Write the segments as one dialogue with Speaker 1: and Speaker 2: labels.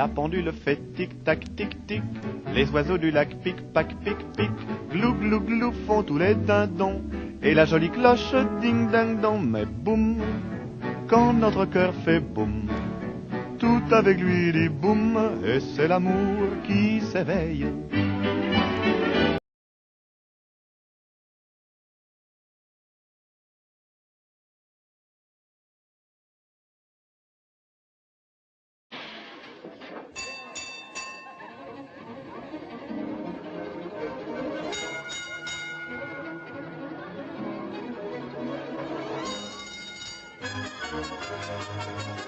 Speaker 1: La pendule fait tic-tac, tic-tic. Les oiseaux du lac pic-pac, pic-pic. Glou, glou, glou font tous les dindons. Et la jolie cloche ding-ding-dong. Mais boum, quand notre cœur fait boum, tout avec lui dit boum. Et c'est l'amour qui s'éveille.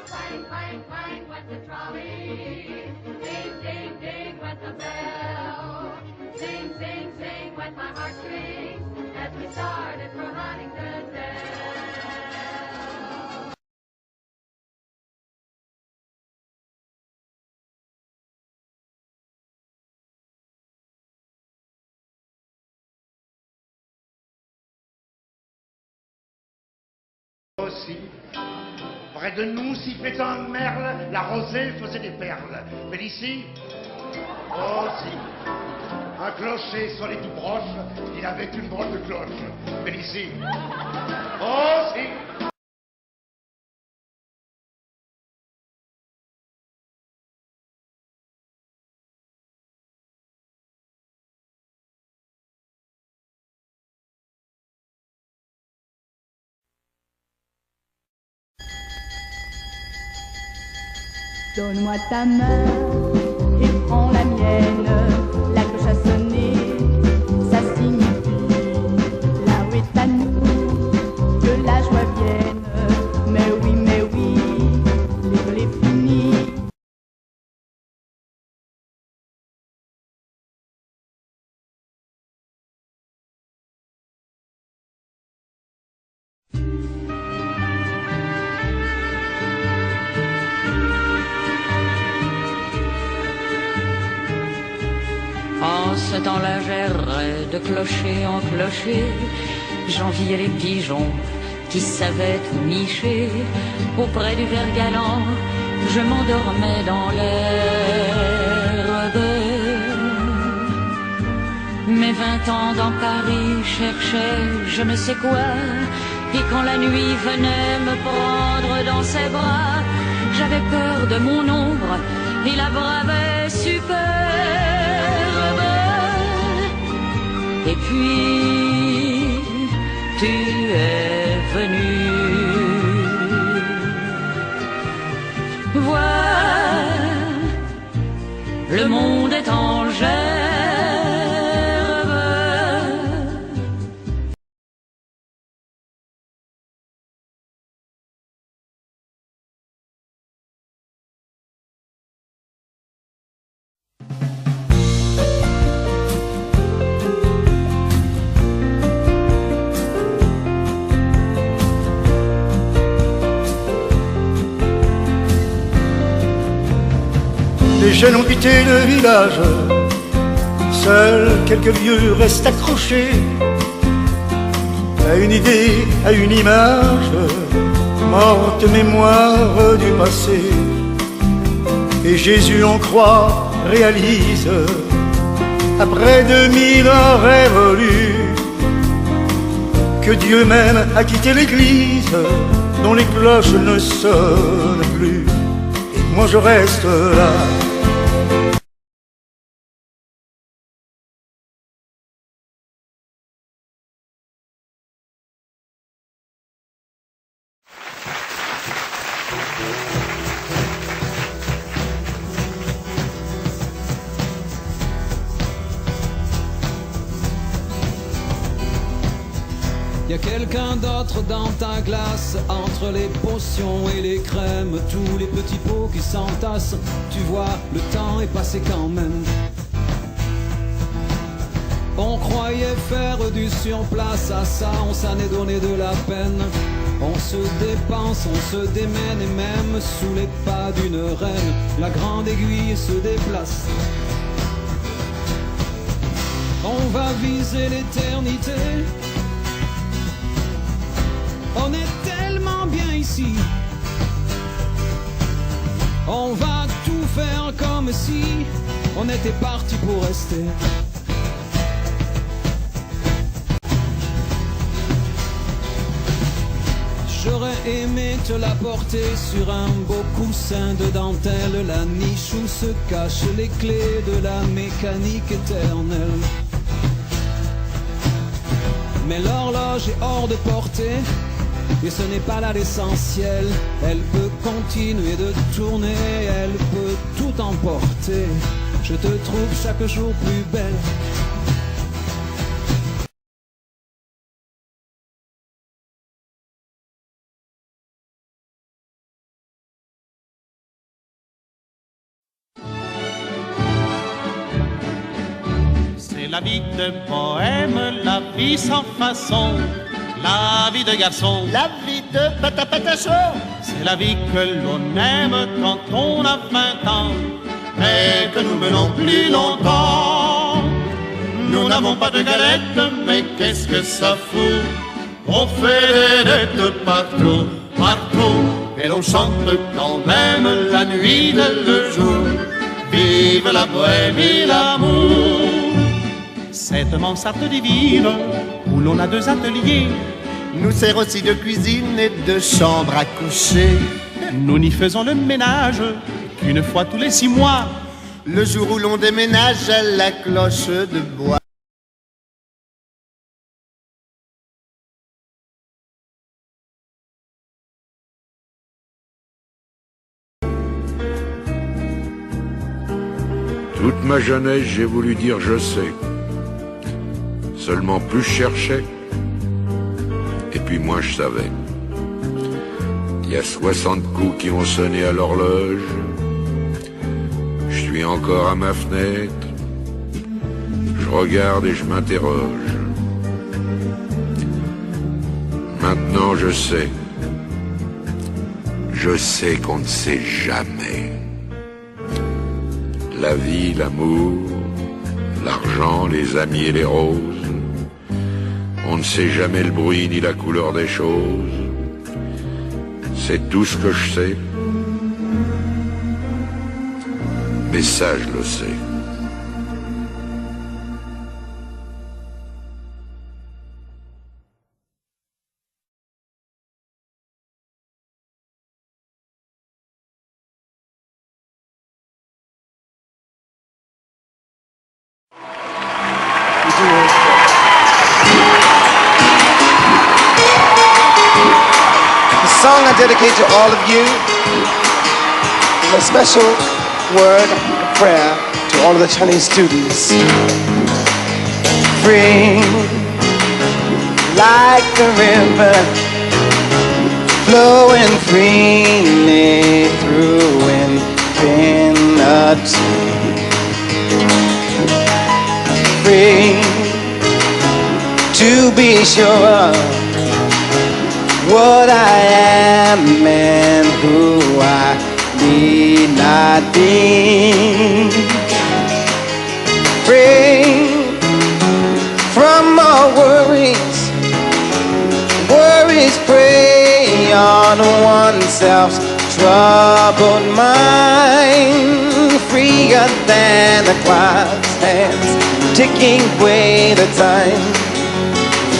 Speaker 2: Clang, clang, clang went the trolley. Ding, ding, ding went the bell. Sing, sing, sing went my heartstrings as we started for Huntington Dell.
Speaker 3: Aussi, près de nous sifflait un merle, la rosée faisait des perles. Mais ici, aussi, un clocher sonnait tout proche, il avait une drôle de cloche. Mais ici, aussi.
Speaker 4: Donne-moi ta main et prends la mienne. La cloche a sonné, ça signifie la rue est à nous, que la joie vienne. Mais oui, l'école est finie.
Speaker 5: En ce temps-là, j'errais de clocher en clocher. J'enviais les pigeons qui savaient tout nicher. Auprès du ver galant, je m'endormais dans l'herbe. Mes 20 ans dans Paris cherchaient je ne sais quoi. Et quand la nuit venait me prendre dans ses bras, j'avais peur de mon ombre et la bravais superbe. Et puis, tu es venu. Vois, le monde est en gerbe.
Speaker 3: Les jeunes ont quitté le village, seuls quelques vieux restent accrochés à une idée, à une image, morte mémoire du passé. Et Jésus, on croit, réalise, après 2000 ans révolus, que Dieu même a quitté l'église, dont les cloches ne sonnent plus. Et moi je reste là.
Speaker 6: Y a quelqu'un d'autre dans ta glace, entre les potions et les crèmes, tous les petits pots qui s'entassent. Tu vois, le temps est passé quand même. On croyait faire du surplace, à ça on s'en est donné de la peine. On se dépense, on se démène, et même sous les pas d'une reine, la grande aiguille se déplace. On va viser l'éternité. On est tellement bien ici. On va tout faire comme comme si on était parti pour rester. J'aurais aimé te la porter sur un beau coussin de dentelle, la niche où se cachent les clés de la mécanique éternelle. Mais l'horloge est hors de portée, et ce n'est pas là l'essentiel. Elle peut continuer de tourner, elle peut tout emporter. Je te trouve chaque jour plus belle.
Speaker 7: C'est la vie de bohème, la vie sans façon, la vie de garçon,
Speaker 3: La vie de patapatacho.
Speaker 7: c'est la vie que l'on aime quand on a 20 ans, mais que nous menons plus longtemps. Nous n'avons pas de galettes, mais qu'est-ce que ça fout? On fait des dettes partout, partout, et l'on chante quand même la nuit et le jour. Vive la bohème et l'amour. Cette mansarde divine, où l'on a 2 ateliers,
Speaker 3: Nous sert aussi de cuisine et de chambre à coucher.
Speaker 7: nous n'y faisons le ménage qu'une fois tous les 6 mois.
Speaker 3: Le jour où l'on déménage à la cloche de bois.
Speaker 8: Toute ma jeunesse, j'ai voulu dire je sais. Seulement plus je cherchais, et puis moins je savais. Il y a 60 coups qui ont sonné à l'horloge. Je suis encore à ma fenêtre. Je regarde et je m'interroge. Maintenant je sais. Je sais qu'on ne sait jamais. La vie, l'amour, l'argent, les amis et les roses. On ne sait jamais le bruit ni la couleur des choses. C'est tout ce que je sais. Mais ça, je le sais.
Speaker 9: The song I dedicate to all of you, and a special word of prayer to all of the Chinese students. Free like the river, flowing freely through infinity. Free to be sure what I am and who I need not be. Free from all worries, worries prey on oneself's troubled mind. Freer than the clock's hands ticking away the time.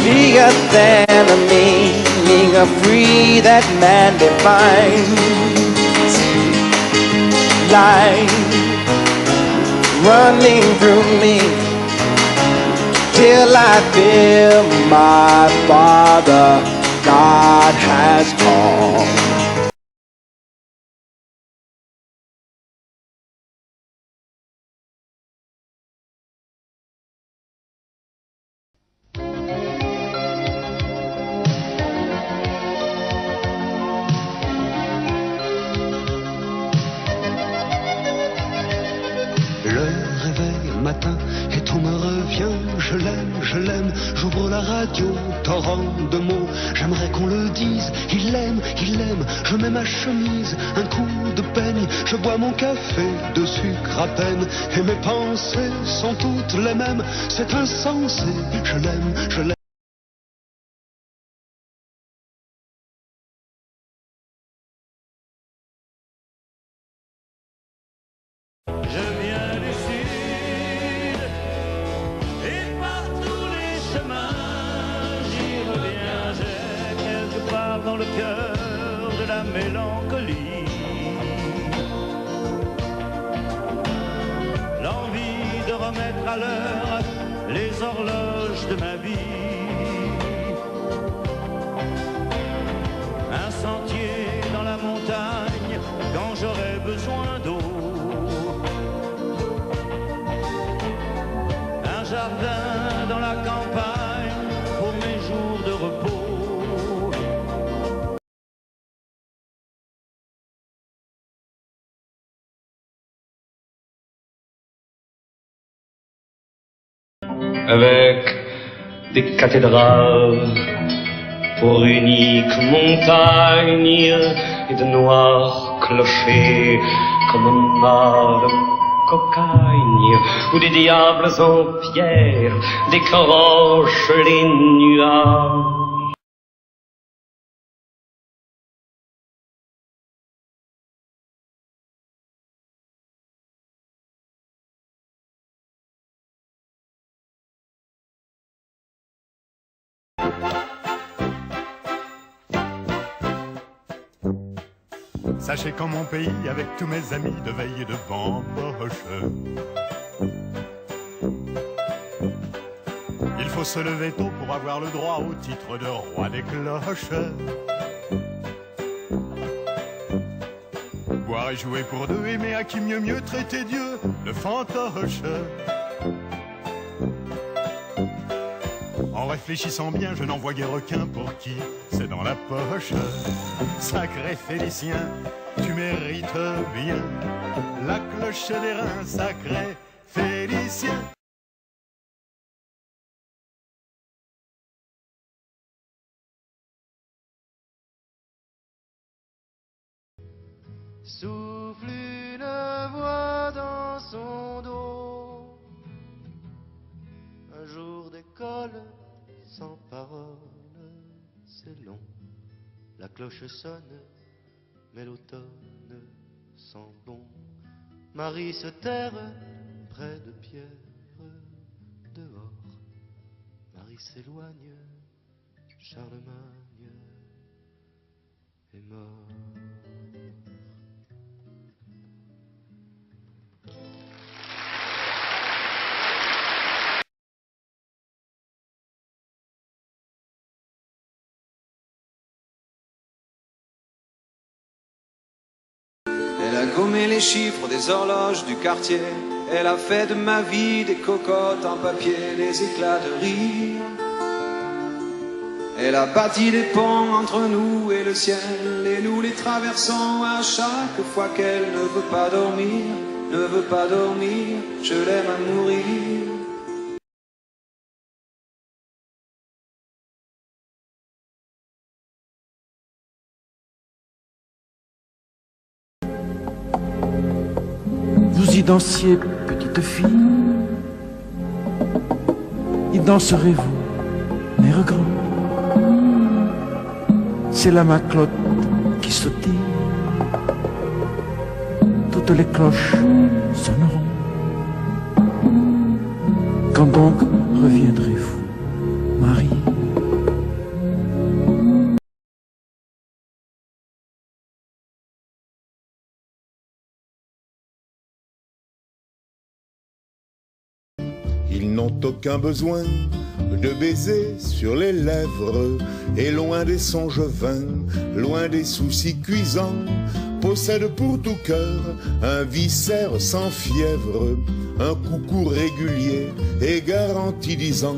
Speaker 9: Freer than a meaning of free that man defines. Life running through me till I feel my Father God has called.
Speaker 10: Le réveil matin et tout me revient. Je l'aime, j'ouvre la radio, torrent de mots. J'aimerais qu'on le dise, il l'aime, je mets ma chemise, un coup de peigne. Je bois mon café de sucre à peine. Et mes pensées sont toutes les mêmes. C'est insensé, je l'aime, je l'aime.
Speaker 1: Je
Speaker 3: dans le cœur de la mélancolie. L'envie de remettre à l'heure les horloges de ma vie. Un sentier dans la montagne quand j'aurai besoin d'eau. Un jardin dans la campagne pour mes jours de repos.
Speaker 10: Avec des cathédrales pour unique montagne et de noirs clochers comme un mât de cocagne, où des diables en pierre décrochent les nuages.
Speaker 7: Sachez qu'en mon pays, avec tous mes amis, de veille et de bamboche, il faut se lever tôt pour avoir le droit au titre de roi des cloches. Boire et jouer pour deux, aimer à qui mieux traiter Dieu de fantoche. En réfléchissant bien, je n'en vois guère qu'un pour qui c'est dans la poche. Sacré Félicien, tu mérites bien la cloche des reins, sacré Félicien.
Speaker 11: Souffle une voix dans son dos, un jour d'école sans parole, c'est long. La cloche sonne, mais l'automne sent bon. Marie se terre près de Pierre dehors. Marie s'éloigne, Charlemagne est mort.
Speaker 6: Elle a gommé les chiffres des horloges du quartier. Elle a fait de ma vie des cocottes en papier, des éclats de rire. Elle a bâti des ponts entre nous et le ciel, et nous les traversons à chaque fois qu'elle ne veut pas dormir, ne veut pas dormir. Je l'aime à mourir.
Speaker 12: Vous y dansiez, petite fille, y danserez-vous, mère grand. C'est la maclotte qui sautille, toutes les cloches sonneront. Quand donc reviendrez-vous, Marie?
Speaker 13: Ils n'ont aucun besoin de baisers sur les lèvres, et loin des songes vains, loin des soucis cuisants, possèdent pour tout cœur un viscère sans fièvre, un coucou régulier et garanti disant